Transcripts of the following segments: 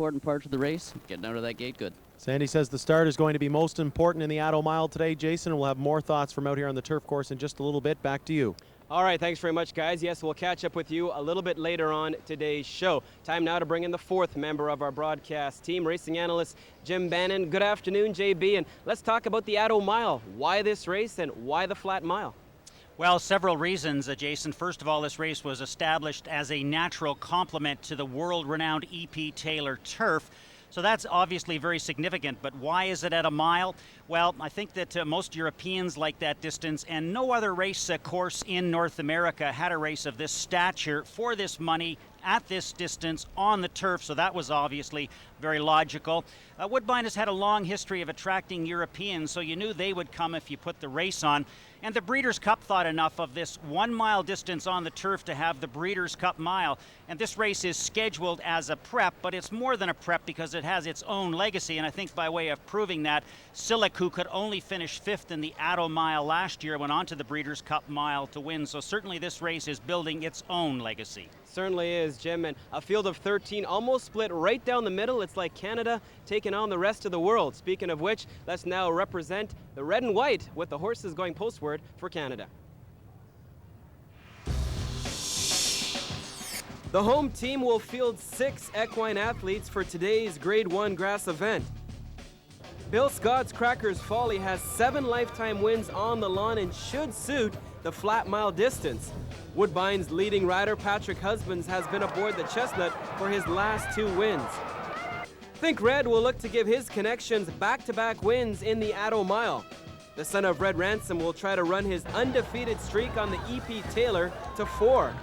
important part of the race. Getting out of that gate good. Sandy says the start is going to be most important in the Atto Mile today. Jason, we'll have more thoughts from out here on the turf course in just a little bit. Back to you. All right, thanks very much, guys. Yes, we'll catch up with you a little bit later on today's show. Time now to bring in the fourth member of our broadcast team, racing analyst Jim Bannon. Good afternoon, JB, and let's talk about the Atto Mile. Why this race and why the flat mile? Well, several reasons, Jason. First of all, this race was established as a natural complement to the world-renowned E.P. Taylor turf. So that's obviously very significant, but why is it at a mile? Well, I think that most Europeans like that distance, and no other race course in North America had a race of this stature for this money at this distance on the turf, so that was obviously very logical. Woodbine has had a long history of attracting Europeans, so you knew they would come if you put the race on. And the Breeders' Cup thought enough of this 1 mile distance on the turf to have the Breeders' Cup Mile. And this race is scheduled as a prep, but it's more than a prep because it has its own legacy. And I think by way of proving that, Silic, who could only finish 5th in the Atto Mile last year, went on to the Breeders' Cup Mile to win. So certainly this race is building its own legacy. Certainly is, Jim, and a field of 13 almost split right down the middle. It's like Canada taking on the rest of the world. Speaking of which, let's now represent the red and white with the horses going postward for Canada. The home team will field 6 equine athletes for today's Grade 1 grass event. Bill Scott's Crackers Folly has 7 lifetime wins on the lawn and should suit the flat mile distance. Woodbine's leading rider, Patrick Husbands, has been aboard the Chestnut for his last 2 wins. Think Red will look to give his connections back-to-back wins in the Atto Mile. The son of Red Ransom will try to run his undefeated streak on the E.P. Taylor to 4.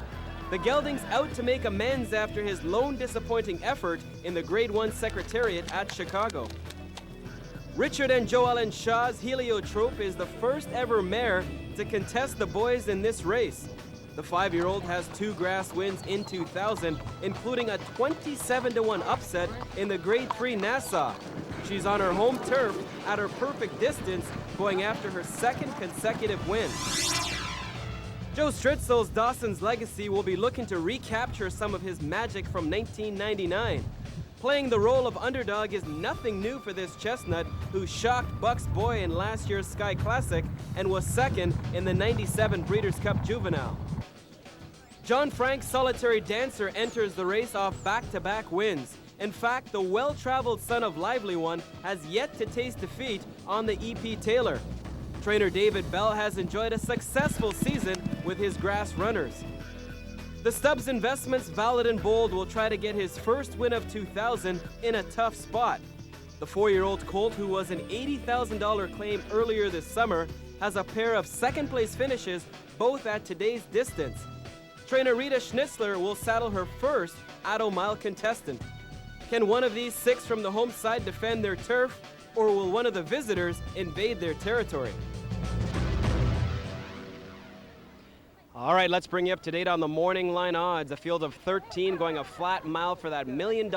The gelding's out to make amends after his lone disappointing effort in the Grade 1 Secretariat at Chicago. Richard and Joellen Shaw's Heliotrope is the first ever mare to contest the boys in this race. The 5-year-old has 2 grass wins in 2000, including a 27-1 upset in the Grade 3 Nassau. She's on her home turf at her perfect distance, going after her 2nd consecutive win. Joe Stritzel's Dawson's Legacy will be looking to recapture some of his magic from 1999. Playing the role of underdog is nothing new for this chestnut, who shocked Buck's Boy in last year's Sky Classic and was 2nd in the 97 Breeders' Cup Juvenile. John Frank's Solitary Dancer enters the race off back-to-back wins. In fact, the well-traveled son of Lively One has yet to taste defeat on the E.P. Taylor. Trainer David Bell has enjoyed a successful season with his grass runners. The Stubbs Investments Valid and Bold will try to get his first win of 2000 in a tough spot. The 4-year-old colt, who was an $80,000 claim earlier this summer, has a pair of second-place finishes, both at today's distance. Trainer Rita Schnitzler will saddle her first Atto Mile contestant. Can one of these 6 from the home side defend their turf, or will one of the visitors invade their territory? All right, let's bring you up to date on the morning line odds. A field of 13 going a flat mile for that $1 million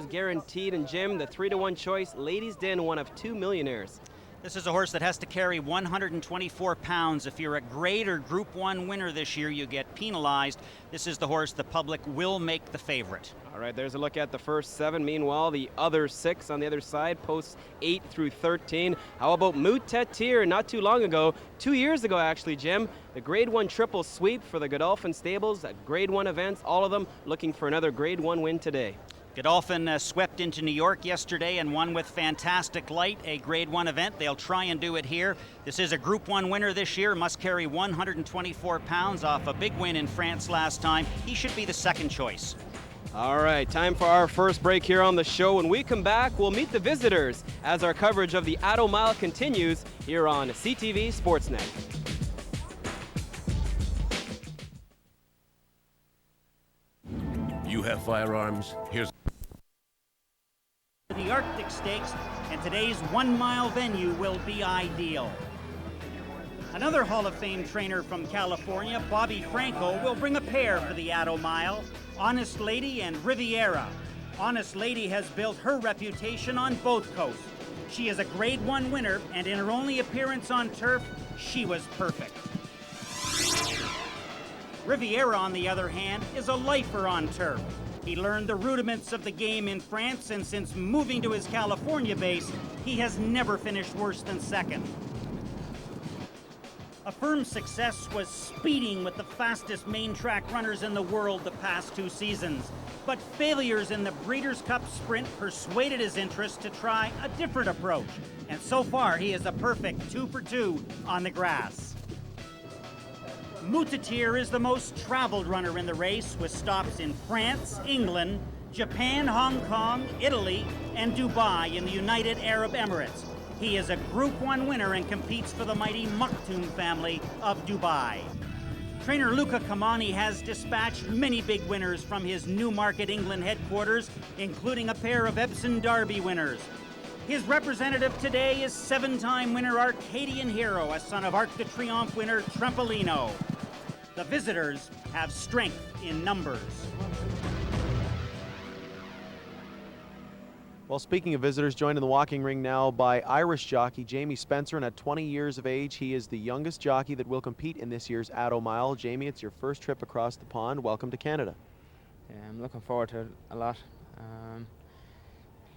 guaranteed. And Jim, the 3-to-1 choice, Ladies Den, one of 2 millionaires. This is a horse that has to carry 124 pounds. If you're a grade or Group 1 winner this year, you get penalized. This is the horse the public will make the favorite. All right, there's a look at the first 7. Meanwhile, the other 6 on the other side, posts 8 through 13. How about Moutetir? Not too long ago, 2 years ago actually, Jim, the Grade 1 triple sweep for the Godolphin Stables at Grade 1 events, all of them looking for another Grade 1 win today. Godolphin swept into New York yesterday and won with Fantastic Light, a Grade 1 event. They'll try and do it here. This is a Group 1 winner this year, must carry 124 pounds off a big win in France last time. He should be the second choice. All right, time for our first break here on the show. When we come back, we'll meet the visitors as our coverage of the Atto Mile continues here on CTV Sportsnet. You have firearms? Here's The Arctic Stakes, and today's 1 mile venue will be ideal. Another Hall of Fame trainer from California, Bobby Frankel, will bring a pair for the Atto Mile, Honest Lady and Riviera. Honest Lady has built her reputation on both coasts. She is a Grade 1 winner, and in her only appearance on turf, she was perfect. Riviera, on the other hand, is a lifer on turf. He learned the rudiments of the game in France, and since moving to his California base, he has never finished worse than second. A firm success was speeding with the fastest main track runners in the world the past 2 seasons. But failures in the Breeders' Cup Sprint persuaded his interest to try a different approach. And so far, he is a perfect 2 for 2 on the grass. Mutatir is the most traveled runner in the race, with stops in France, England, Japan, Hong Kong, Italy, and Dubai in the United Arab Emirates. He is a Group 1 winner and competes for the mighty Maktoum family of Dubai. Trainer Luca Kamani has dispatched many big winners from his Newmarket, England headquarters, including a pair of Epsom Derby winners. His representative today is 7-time winner Arcadian Hero, a son of Arc de Triomphe winner Trempolino. The visitors have strength in numbers. Well, speaking of visitors, joined in the walking ring now by Irish jockey Jamie Spencer, and at 20 years of age, he is the youngest jockey that will compete in this year's Atto Mile. Jamie, it's your first trip across the pond. Welcome to Canada. Yeah, I'm looking forward to it a lot.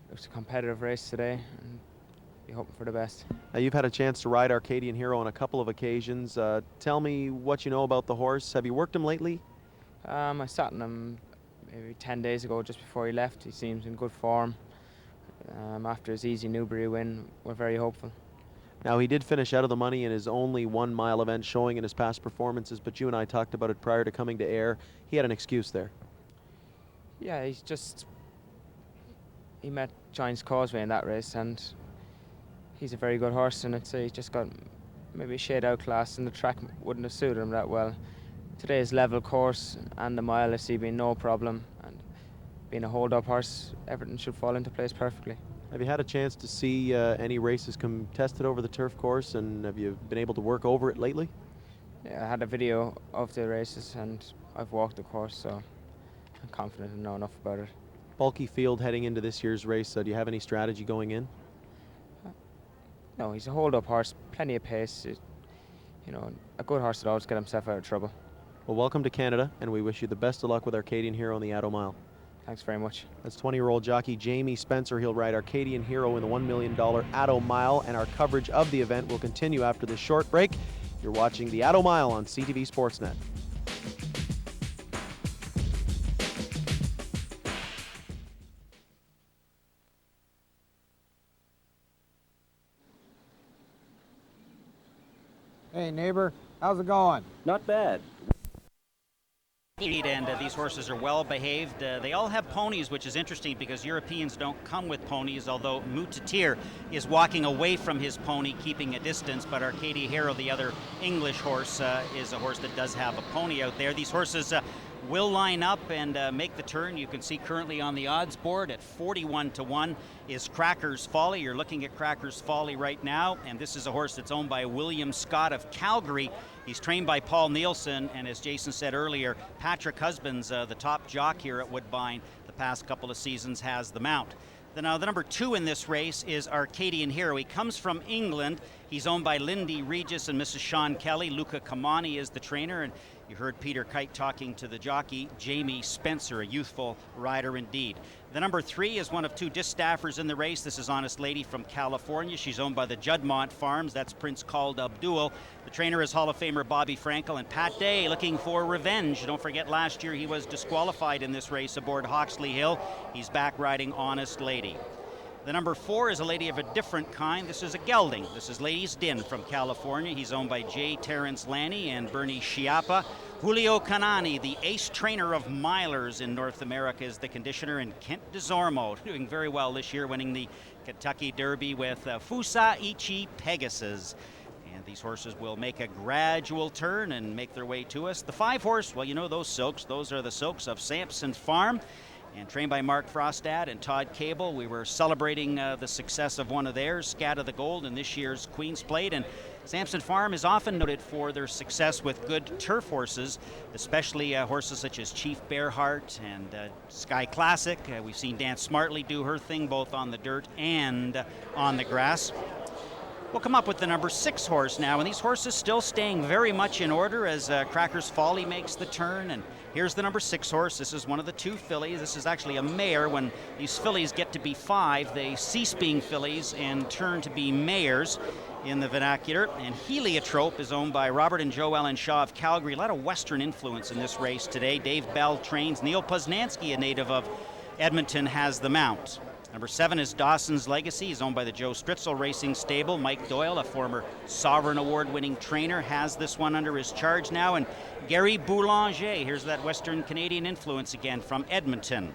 It was a competitive race today, and be hoping for the best. Now, you've had a chance to ride Arcadian Hero on a couple of occasions. Tell me what you know about the horse. Have you worked him lately? I sat on him maybe 10 days ago, just before he left. He seems in good form. After his easy Newbury win, we're very hopeful. Now, he did finish out of the money in his only 1 mile event showing in his past performances, but you and I talked about it prior to coming to air. He had an excuse there. Yeah, he met Giant's Causeway in that race, and he's a very good horse, and I'd say he just got maybe a shade outclassed, and the track wouldn't have suited him that well. Today's level course and the mile, I see being no problem, and being a hold-up horse, everything should fall into place perfectly. Have you had a chance to see any races contested over the turf course, and have you been able to work over it lately? Yeah, I had a video of the races, and I've walked the course, so I'm confident and know enough about it. Bulky field heading into this year's race. Do you have any strategy going in? No, he's a hold-up horse, plenty of pace. A good horse would always get himself out of trouble. Well, welcome to Canada, and we wish you the best of luck with Arcadian Hero on the Atto Mile. Thanks very much. That's 20-year-old jockey Jamie Spencer. He'll ride Arcadian Hero in the $1 million Atto Mile, and our coverage of the event will continue after this short break. You're watching the Atto Mile on CTV Sportsnet. Hey neighbor, how's it going? Not bad. And these horses are well behaved. They all have ponies, which is interesting because Europeans don't come with ponies, although Mutatir is walking away from his pony, keeping a distance, but Arcadia Hero, the other English horse, is a horse that does have a pony out there. These horses will line up and make the turn. You can see currently on the odds board at 41-1 is Cracker's Folly. You're looking at Cracker's Folly right now, and this is a horse that's owned by William Scott of Calgary. He's trained by Paul Nielsen, and as Jason said earlier, Patrick Husbands, the top jock here at Woodbine the past couple of seasons, has the mount. Now, the number 2 in this race is Arcadian Hero. He comes from England. He's owned by Lindy Regis and Mrs. Sean Kelly. Luca Kamani is the trainer, and you heard Peter Kite talking to the jockey, Jamie Spencer, a youthful rider indeed. The number 3 is one of 2 distaffers in the race. This is Honest Lady from California. She's owned by the Juddmont Farms. That's Prince Called Abdul. The trainer is Hall of Famer Bobby Frankel, and Pat Day looking for revenge. Don't forget last year he was disqualified in this race aboard Hawksley Hill. He's back riding Honest Lady. The number 4 is a lady of a different kind. This is a gelding. This is Ladies Den from California. He's owned by J. Terrence Lanny and Bernie Schiappa. Julio Canani, the ace trainer of milers in North America, is the conditioner, and Kent DeZormo doing very well this year, winning the Kentucky Derby with Fusa Ichi Pegasus. And these horses will make a gradual turn and make their way to us. The 5 horse, well, you know those Soaks. Those are the Soaks of Sampson Farm, and trained by Mark Frostad and Todd Cable. We were celebrating the success of one of theirs, Scat of the Gold, in this year's Queen's Plate. And Sampson Farm is often noted for their success with good turf horses, especially horses such as Chief Bearheart and Sky Classic. We've seen Dance Smartly do her thing both on the dirt and on the grass. We'll come up with the number 6 horse now, and these horses still staying very much in order as Cracker's Folly makes the turn. And here's the number 6 horse. This is one of the 2 fillies. This is actually a mare. When these fillies get to be 5, they cease being fillies and turn to be mares in the vernacular. And Heliotrope is owned by Robert and Joe Ellen Shaw of Calgary. A lot of Western influence in this race today. Dave Bell trains. Neil Poznanski, a native of Edmonton, has the mount. Number 7 is Dawson's Legacy. He's owned by the Joe Stritzel Racing Stable. Mike Doyle, a former Sovereign Award-winning trainer, has this one under his charge now. And Gary Boulanger, here's that Western Canadian influence again from Edmonton.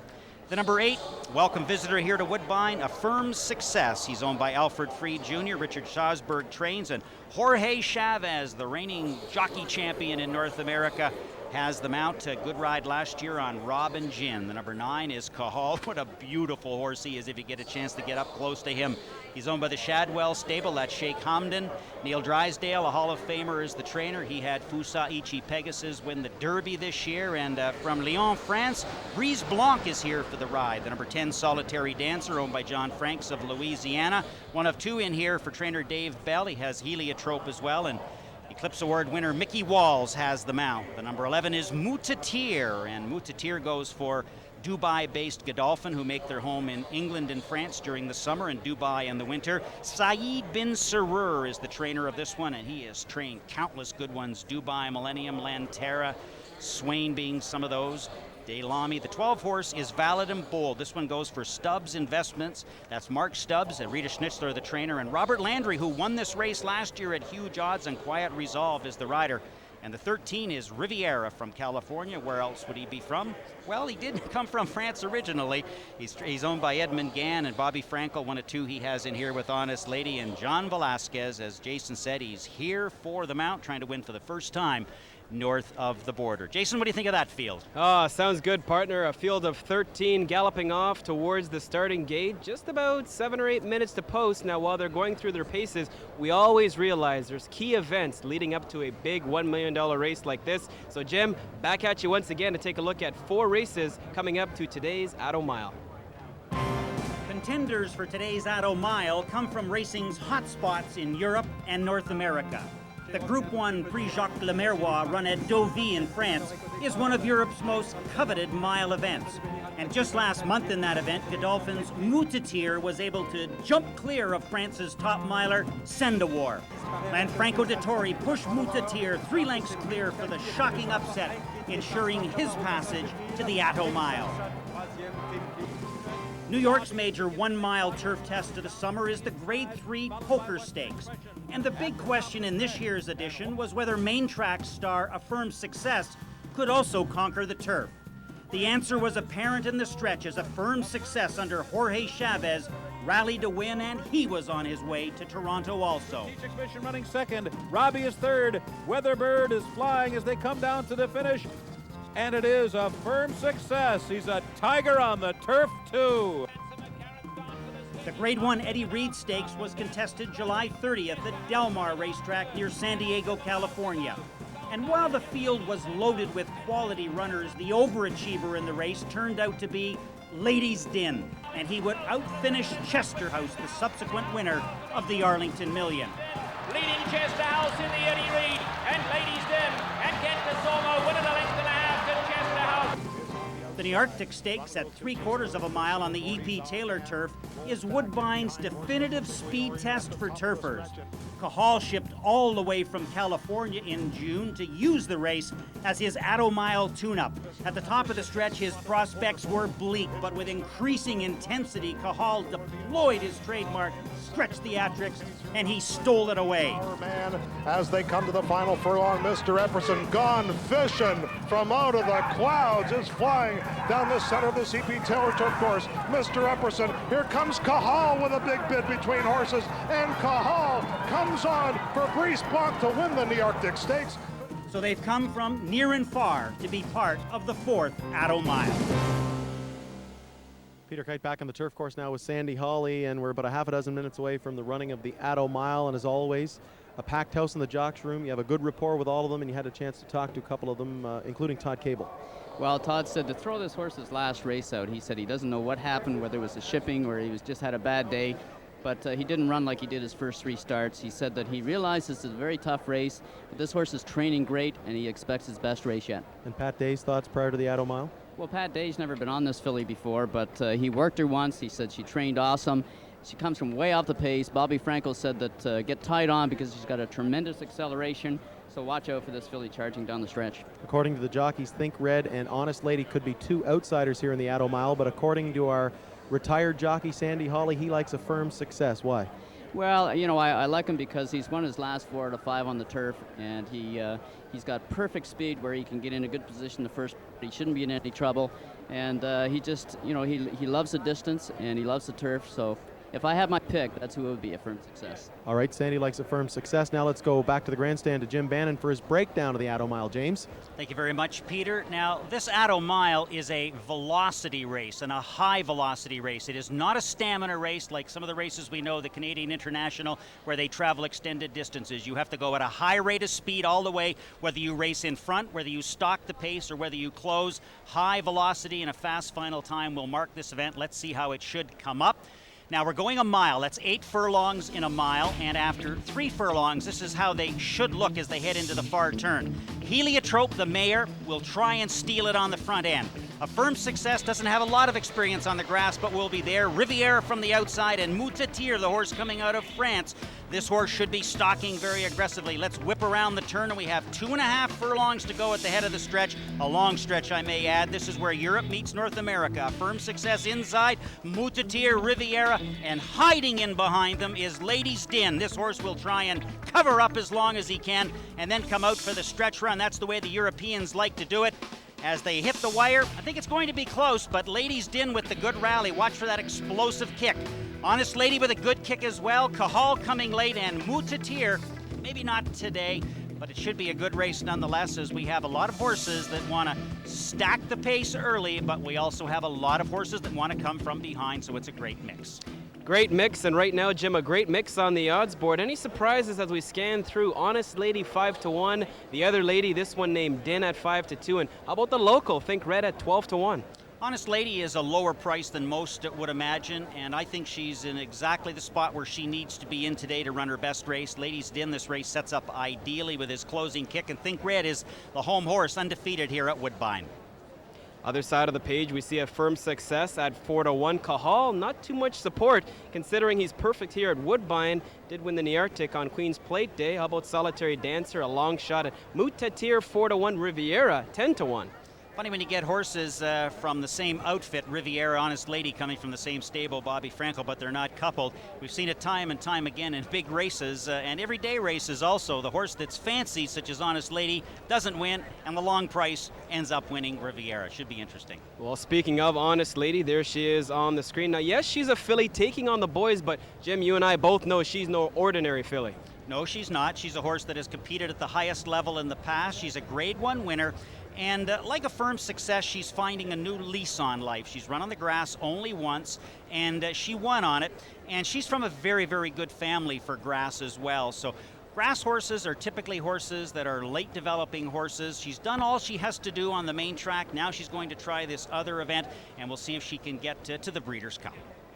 The number 8, welcome visitor here to Woodbine, A Firm Success. He's owned by Alfred Freed Jr., Richard Schosberg trains, and Jorge Chavez, the reigning jockey champion in North America, has the mount. A good ride last year on Robin Gin. The number 9 is Cahal. What a beautiful horse he is if you get a chance to get up close to him. He's owned by the Shadwell Stable. That's Sheikh Hamdan. Neil Drysdale, a Hall of Famer, is the trainer. He had Fusa Ichi Pegasus win the Derby this year. And from Lyon, France, Brise Blanc is here for the ride. The number 10 Solitary Dancer, owned by John Franks of Louisiana. One of 2 in here for trainer Dave Bell. He has Heliotrope as well. And Eclipse Award winner Mickey Walls has the mount. The number 11 is Mutatir, and Mutatir goes for Dubai-based Godolphin, who make their home in England and France during the summer and Dubai in the winter. Saeed bin Sarur is the trainer of this one, and he has trained countless good ones. Dubai, Millennium, Lantera, Swain being some of those. Daylami. The 12 horse is Valid and Bold. This one goes for Stubbs Investments. That's Mark Stubbs and Rita Schnitzler, the trainer, and Robert Landry, who won this race last year at huge odds, and Quiet Resolve is the rider. And the 13 is Riviera from California. Where else would he be from? Well, he did come from France originally. He's owned by Edmund Gann and Bobby Frankel, one of 2 he has in here with Honest Lady. And John Velasquez, as Jason said, he's here for the mount, trying to win for the first time north of the border. Jason, what do you think of that field? Oh, sounds good, partner. A field of 13 galloping off towards the starting gate. Just about 7 or 8 minutes to post. Now, while they're going through their paces, we always realize there's key events leading up to a big $1 million race like this. So, Jim, back at you once again to take a look at 4 races coming up to today's Atto Mile. Contenders for today's Atto Mile come from racing's hotspots in Europe and North America. The Group 1 Prix Jacques Lemerrois, run at Deauville in France, is one of Europe's most coveted mile events. And just last month in that event, Godolphin's Mutatir was able to jump clear of France's top miler, Sendawar. And Franco Dettori pushed Mutatir 3 lengths clear for the shocking upset, ensuring his passage to the Atto Mile. New York's major 1-mile turf test of the summer is the Grade 3 Poker Stakes. And the big question in this year's edition was whether main track star A Firm Success could also conquer the turf. The answer was apparent in the stretch as A Firm Success under Jorge Chavez rallied to win, and he was on his way to Toronto also. Mission running second, Robbie is third, Weatherbird is flying as they come down to the finish. And it is A Firm Success. He's a tiger on the turf, too. The Grade 1 Eddie Reed Stakes was contested July 30th at Del Mar Racetrack near San Diego, California. And while the field was loaded with quality runners, the overachiever in the race turned out to be Ladies' Den, and he would outfinish Chesterhouse, the subsequent winner of the Arlington Million. Leading Chesterhouse in the Eddie Reed, and Ladies' Den, and Kent Kasoma winning a length and a half to Chesterhouse. The Nearctic Stakes at 3/4 of a mile on the E.P. Taylor turf is Woodbine's definitive speed test for turfers. Cahal shipped all the way from California in June to use the race as his Atto Mile tune-up. At the top of the stretch, his prospects were bleak, but with increasing intensity, Cahal deployed his trademark stretch theatrics, and he stole it away. Man, as they come to the final furlong, Mr. Epperson gone fishing from out of the clouds, is flying down the center of the C.P. Taylor turf course. Mr. Epperson, here comes Cahal with a big bid between horses, and Cahal comes on for Brise Blanc to win the Nearctic Stakes. So they've come from near and far to be part of the 4th Atto Mile. Peter Kite back on the turf course now with Sandy Hawley, and we're about a half a dozen minutes away from the running of the Atto Mile. And as always, a packed house in the Jocks room. You have a good rapport with all of them, and you had a chance to talk to a couple of them, including Todd Cable. Well, Todd said to throw this horse's last race out, he said he doesn't know what happened, whether it was the shipping or he just had a bad day. but he didn't run like he did his first 3 starts. He said that he realized this is a very tough race, but this horse is training great, and he expects his best race yet. And Pat Day's thoughts prior to the Atto Mile? Well, Pat Day's never been on this filly before, but he worked her once. He said she trained awesome. She comes from way off the pace. Bobby Frankel said that get tied on because she's got a tremendous acceleration. So watch out for this filly charging down the stretch. According to the jockeys, Think Red and Honest Lady could be 2 outsiders here in the Atto Mile, but according to our retired jockey Sandy Hawley, he likes a firm success. Why? Well, you know, I like him because he's won his last 4 out of 5 on the turf, and he's got perfect speed where he can get in a good position the first. He shouldn't be in any trouble, and he just, you know, he loves the distance and he loves the turf. So if I had my pick, that's who would be a firm success. All right, Sandy likes a firm success. Now let's go back to the grandstand to Jim Bannon for his breakdown of the Atto Mile. James? Thank you very much, Peter. Now, this Atto Mile is a velocity race and a high velocity race. It is not a stamina race like some of the races we know, the Canadian International, where they travel extended distances. You have to go at a high rate of speed all the way, whether you race in front, whether you stalk the pace, or whether you close. High velocity and a fast final time will mark this event. Let's see how it should come up. Now we're going a mile. That's 8 furlongs in a mile, and after 3 furlongs, this is how they should look as they head into the far turn. Heliotrope, the mare, will try and steal it on the front end. A firm success, doesn't have a lot of experience on the grass, but will be there. Riviera from the outside, and Moutetir, the horse coming out of France. This horse should be stalking very aggressively. Let's whip around the turn, and we have 2.5 furlongs to go at the head of the stretch. A long stretch, I may add. This is where Europe meets North America. A firm success inside, Moutetir, Riviera, and hiding in behind them is Lady's Din. This horse will try and cover up as long as he can, and then come out for the stretch run. That's the way the Europeans like to do it. As they hit the wire, I think it's going to be close, but Lady's Din with the good rally. Watch for that explosive kick. Honest Lady with a good kick as well. Cahal coming late, and Moutetir, maybe not today, but it should be a good race nonetheless, as we have a lot of horses that want to stack the pace early, but we also have a lot of horses that want to come from behind, so it's a great mix. Great mix, and right now, Jim, a great mix on the odds board. Any surprises as we scan through? Honest Lady 5-1, the other lady, this one named Din at 5-2, and how about the local, Think Red at 12-1? Honest Lady is a lower price than most would imagine, and I think she's in exactly the spot where she needs to be in today to run her best race. Lady's Din, this race sets up ideally with his closing kick, and Think Red is the home horse, undefeated here at Woodbine. Other side of the page, we see a firm success at 4-1. Cahal, not too much support, considering he's perfect here at Woodbine. Did win the Nearctic on Queen's Plate Day. How about Solitary Dancer, a long shot at Moutetir, 4-1. Riviera, 10-1. Funny when you get horses from the same outfit, Riviera, Honest Lady coming from the same stable, Bobby Frankel, but they're not coupled. We've seen it time and time again in big races and everyday races also. The horse that's fancy, such as Honest Lady, doesn't win, and the long price ends up winning Riviera. Should be interesting. Well, speaking of Honest Lady, there she is on the screen. Now, yes, she's a filly taking on the boys, but Jim, you and I both know she's no ordinary filly. No, she's not. She's a horse that has competed at the highest level in the past. She's a Grade 1 winner. And like a firm success, she's finding a new lease on life. She's run on the grass only once, and she won on it. And she's from a very, very good family for grass as well. So grass horses are typically horses that are late developing horses. She's done all she has to do on the main track. Now she's going to try this other event, and we'll see if she can get to the Breeders' Cup.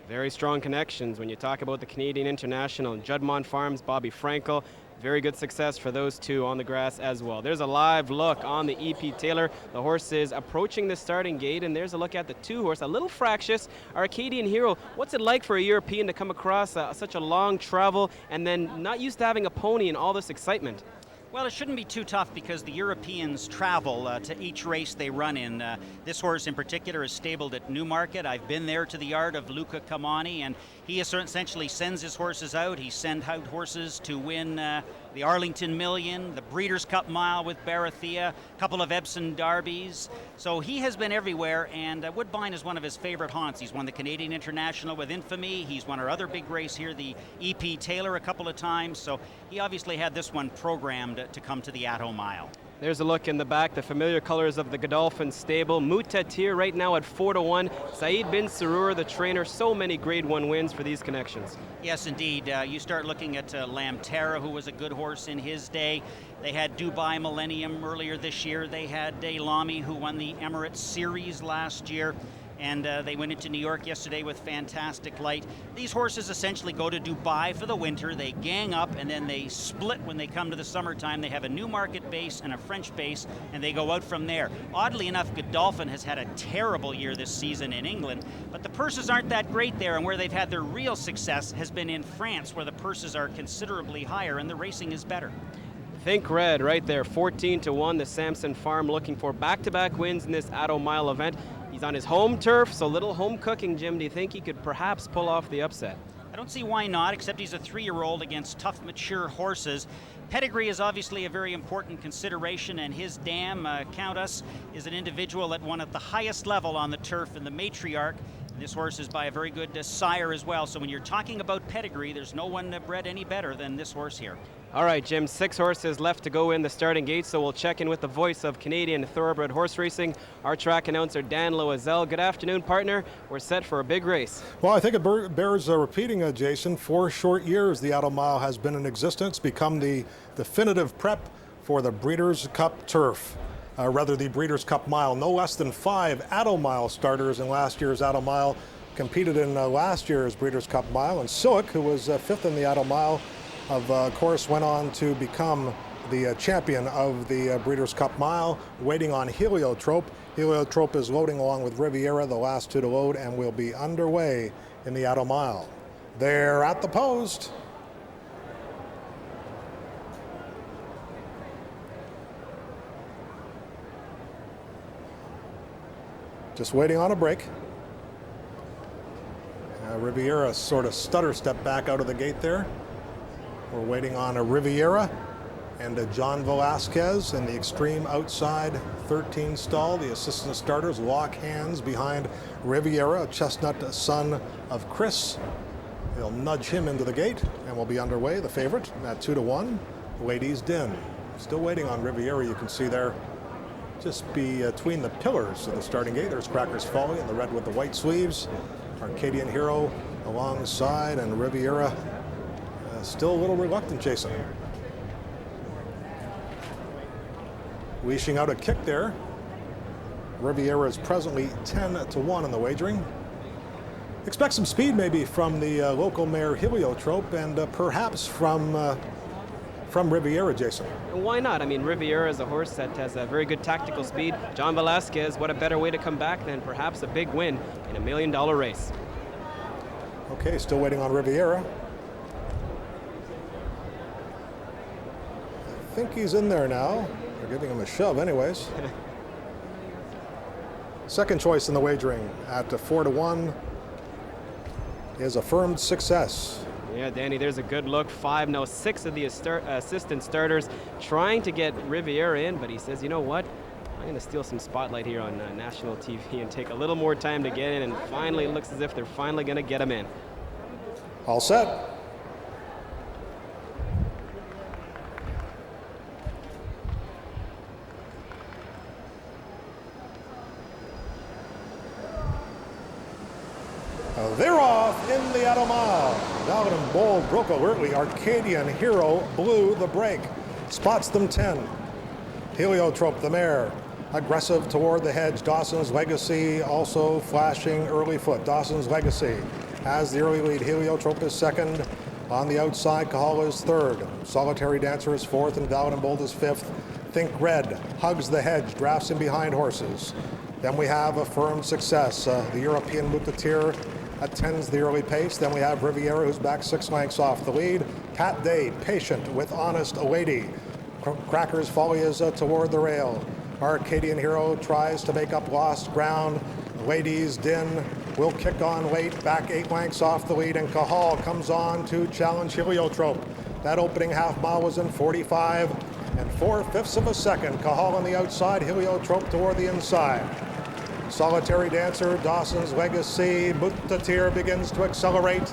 Very strong connections when you talk about the Canadian International and Juddmonte Farms, Bobby Frankel. Very good success for those two on the grass as well. There's a live look on the EP Taylor. The horse is approaching the starting gate, and there's a look at the 2-horse, a little fractious, Arcadian Hero. What's it like for a European to come across such a long travel and then not used to having a pony and all this excitement? Well, it shouldn't be too tough because the Europeans travel to each race they run in. This horse in particular is stabled at Newmarket. I've been there to the yard of Luca Camani, and he essentially sends his horses out. He sends out horses to win the Arlington Million, the Breeders' Cup Mile with Barathea, a couple of Epsom Derbies. So he has been everywhere, and Woodbine is one of his favorite haunts. He's won the Canadian International with Infamy. He's won our other big race here, the EP Taylor, a couple of times. So he obviously had this one programmed to come to the Atto Mile. There's a look in the back, the familiar colors of the Godolphin stable. Moutetir right now at 4-1. Saeed bin Sarur, the trainer, so many Grade 1 wins for these connections. Yes, indeed. You start looking at Lamterra, who was a good horse in his day. They had Dubai Millennium earlier this year. They had Daylami, who won the Emirates Series last year. and they went into New York yesterday with fantastic light. These horses essentially go to Dubai for the winter. They gang up and then they split when they come to the summertime. They have a Newmarket base and a French base, and they go out from there. Oddly enough, Godolphin has had a terrible year this season in England, but the purses aren't that great there, and where they've had their real success has been in France, where the purses are considerably higher and the racing is better. Think red right there, 14-1. The Samson Farm looking for back-to-back wins in this Atto Mile event. He's on his home turf, so little home cooking, Jim. Do you think he could perhaps pull off the upset? I don't see why not, except he's a 3-year-old against tough, mature horses. Pedigree is obviously a very important consideration, and his dam, Countess, is an individual at one at the highest level on the turf in the matriarch. This horse is by a very good sire as well. So when you're talking about pedigree, there's no one bred any better than this horse here. All right, Jim, 6 horses left to go in the starting gate, so we'll check in with the voice of Canadian thoroughbred horse racing, our track announcer, Dan Loisel. Good afternoon, partner. We're set for a big race. Well, I think it bears repeating, Jason. 4 short years the Atto Mile has been in existence, become the definitive prep for the Breeders' Cup Turf. The Breeders' Cup Mile. No less than 5 Atto Mile starters in last year's Atto Mile competed in last year's Breeders' Cup Mile. And Silk, who was 5th in the Atto Mile, of course, went on to become the champion of the Breeders' Cup Mile, waiting on Heliotrope. Heliotrope is loading along with Riviera, the last 2 to load, and will be underway in the Atto Mile. They're at the post. Just waiting on a break. Riviera sort of stutter step back out of the gate there. We're waiting on a Riviera and a John Velasquez in the extreme outside 13 stall. The assistant starters lock hands behind Riviera, a chestnut son of Chris. They'll nudge him into the gate and we'll be underway. The favorite at 2-1, Ladies Din. Still waiting on Riviera, you can see there. Just between the pillars of the starting gate. There's Cracker's Folly in the red with the white sleeves. Arcadian Hero alongside, and Riviera still a little reluctant, Jason. Leashing out a kick there. Riviera is presently 10-1 in the wagering. Expect some speed maybe from the local mare Heliotrope, and perhaps from Riviera, Jason. And why not? I mean, Riviera is a horse that has a very good tactical speed. John Velasquez, what a better way to come back than perhaps a big win in $1 million race. Okay, still waiting on Riviera. I think he's in there now. They're giving him a shove anyways. Second choice in the wagering at 4-1 is Affirmed Success. Yeah, Danny, there's a good look. 5, no, 6 of the assistant starters trying to get Riviera in, but he says, you know what? I'm going to steal some spotlight here on national TV and take a little more time to get in, and finally it looks as if they're finally going to get him in. All set. They're off in the Atto Mile. Down and bold, broke alertly. Arcadian Hero blew the break. Spots them 10. Heliotrope, the mare, aggressive toward the hedge. Dawson's Legacy also flashing early foot. Dawson's Legacy has the early lead. Heliotrope is second. On the outside, Kahala is third. Solitary Dancer is fourth, and Valid and Bold is fifth. Think Red hugs the hedge, drafts in behind horses. Then we have Affirmed Success. The European Mutatir attends the early pace. Then we have Riviera, who's back 6 lengths off the lead. Cat Day, patient with Honest Lady. Cracker's Folly is toward the rail. Arcadian Hero tries to make up lost ground. Ladies Din will kick on late, back 8 lengths off the lead, and Cahal comes on to challenge Heliotrope. That opening half mile was in 45 4/5 of a second. Cahal on the outside, Heliotrope toward the inside. Solitary Dancer, Dawson's Legacy, Mutatir begins to accelerate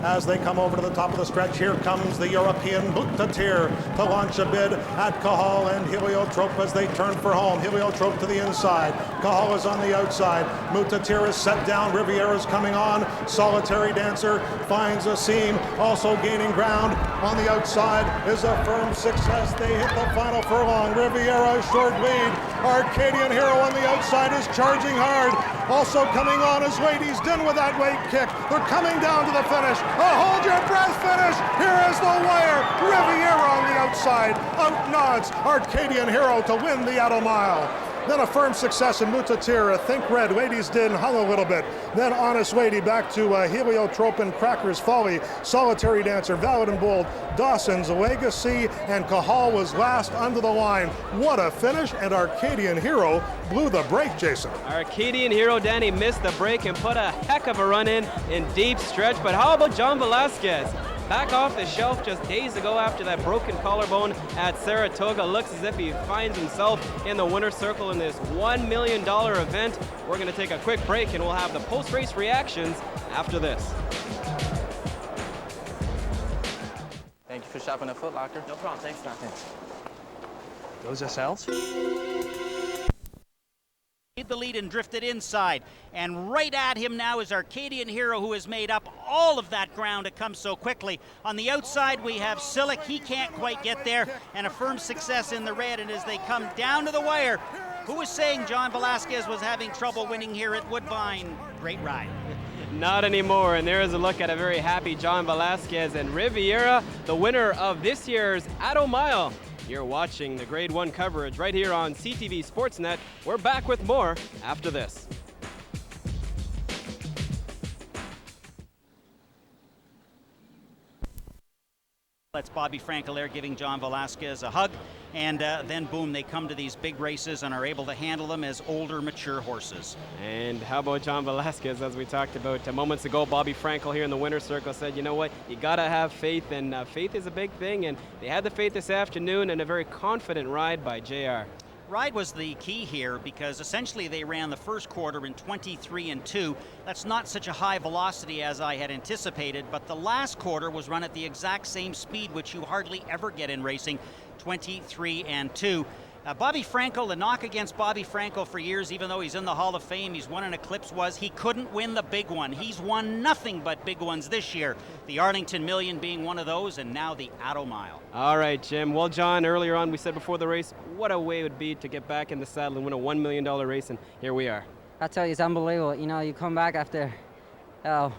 as they come over to the top of the stretch. Here comes the European Mutatir to launch a bid at Cahal and Heliotrope as they turn for home. Heliotrope to the inside. Cahal is on the outside. Mutatir is set down. Riviera is coming on. Solitary Dancer finds a seam, also gaining ground. On the outside is Affirmed Success. They hit the final furlong. Riviera short lead. Arcadian Hero on the outside is charging hard. Also coming on is Ladies Den with that late kick. They're coming down to the finish. A hold your breath finish. Here is the wire. Riviera on the outside. Out nods Arcadian Hero to win the Atto Mile. Then a firm success in Mutatir, Think Red, Ladies Din hung a little bit. Then Honest Lady back to Heliotropin, Crackers Folly, Solitary Dancer, Valid and Bold, Dawson's Legacy, and Cahal was last under the line. What a finish, and Arcadian Hero blew the break, Jason. Arcadian Hero, Danny, missed the break and put a heck of a run in deep stretch. But how about John Velasquez? Back off the shelf just days ago after that broken collarbone at Saratoga. Looks as if he finds himself in the winner's circle in this $1 million event. We're going to take a quick break and we'll have the post-race reactions after this. Thank you for shopping at Foot Locker. No problem. Thanks, Don. Those are cells? The lead and drifted inside, and right at him now is Arcadian Hero, who has made up all of that ground to come so quickly. On the outside we have Silic, he can't quite get there, and a firm success in the red. And as they come down to the wire, who was saying John Velasquez was having trouble winning here at Woodbine? Great ride. Not anymore, and there is a look at a very happy John Velasquez and Riviera, the winner of this year's Atto Mile. You're watching the Grade 1 coverage right here on CTV Sportsnet. We're back with more after this. That's Bobby Frankel there giving John Velasquez a hug, and then boom, they come to these big races and are able to handle them as older, mature horses. And how about John Velasquez, as we talked about moments ago? Bobby Frankel here in the winner's circle said, you know what, you gotta have faith, and faith is a big thing, and they had the faith this afternoon in a very confident ride by JR. Ride was the key here because essentially they ran the first quarter in 23-2. That's not such a high velocity as I had anticipated, but the last quarter was run at the exact same speed, which you hardly ever get in racing, 23-2. Bobby Frankel, the knock against Bobby Frankel for years, even though he's in the Hall of Fame, he's won an Eclipse, was he couldn't win the big one. He's won nothing but big ones this year. The Arlington Million being one of those, and now the Atto Mile. All right, Jim. Well, John, earlier on we said before the race, what a way it would be to get back in the saddle and win a $1 million race, and here we are. I tell you, it's unbelievable. You know, you come back after a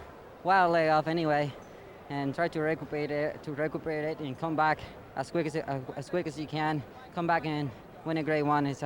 wild layoff anyway, and try to recuperate it, and come back as quick as you can. Come back and win a Grade 1 is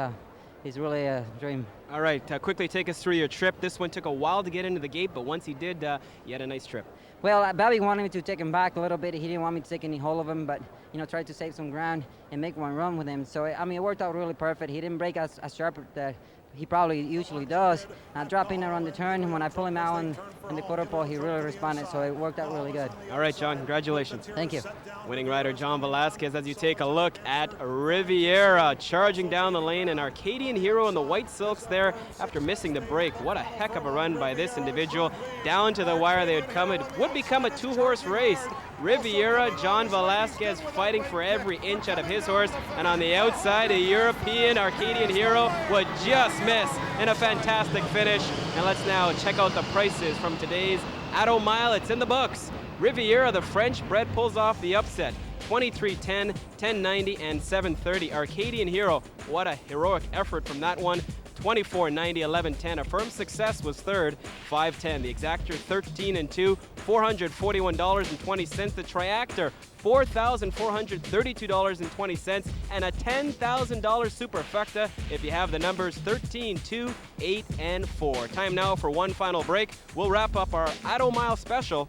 really a dream. All right, quickly take us through your trip. This one took a while to get into the gate, but once he did, you had a nice trip. Well, Bobby wanted me to take him back a little bit. He didn't want me to take any hold of him, but you know, try to save some ground and make one run with him. So I mean, it worked out really perfect. He didn't break as sharp that he probably usually does. I drop in around the turn, and when I pull him out on the quarter pole, he really responded, so it worked out really good. All right, John, congratulations. Thank you. Winning rider John Velasquez, as you take a look at Riviera charging down the lane, and Arcadian Hero in the white silks there after missing the break. What a heck of a run by this individual. Down to the wire they would come. It would become a two-horse race. Riviera, John Velasquez fighting for every inch out of his horse, and on the outside, a European Arcadian Hero would just miss in a fantastic finish. And let's now check out the prices from today's Atto Mile. It's in the books. Riviera, the French bred, pulls off the upset. 23.10, 10.90, and 7.30. Arcadian Hero, what a heroic effort from that one. 24.90, 11.10. A firm success was third, 5.10. The Exactor 13-2, $441.20. The Triactor, $4,432.20, and a $10,000 superfecta if you have the numbers 13, 2, 8, and 4. Time now for one final break. We'll wrap up our Atto Mile special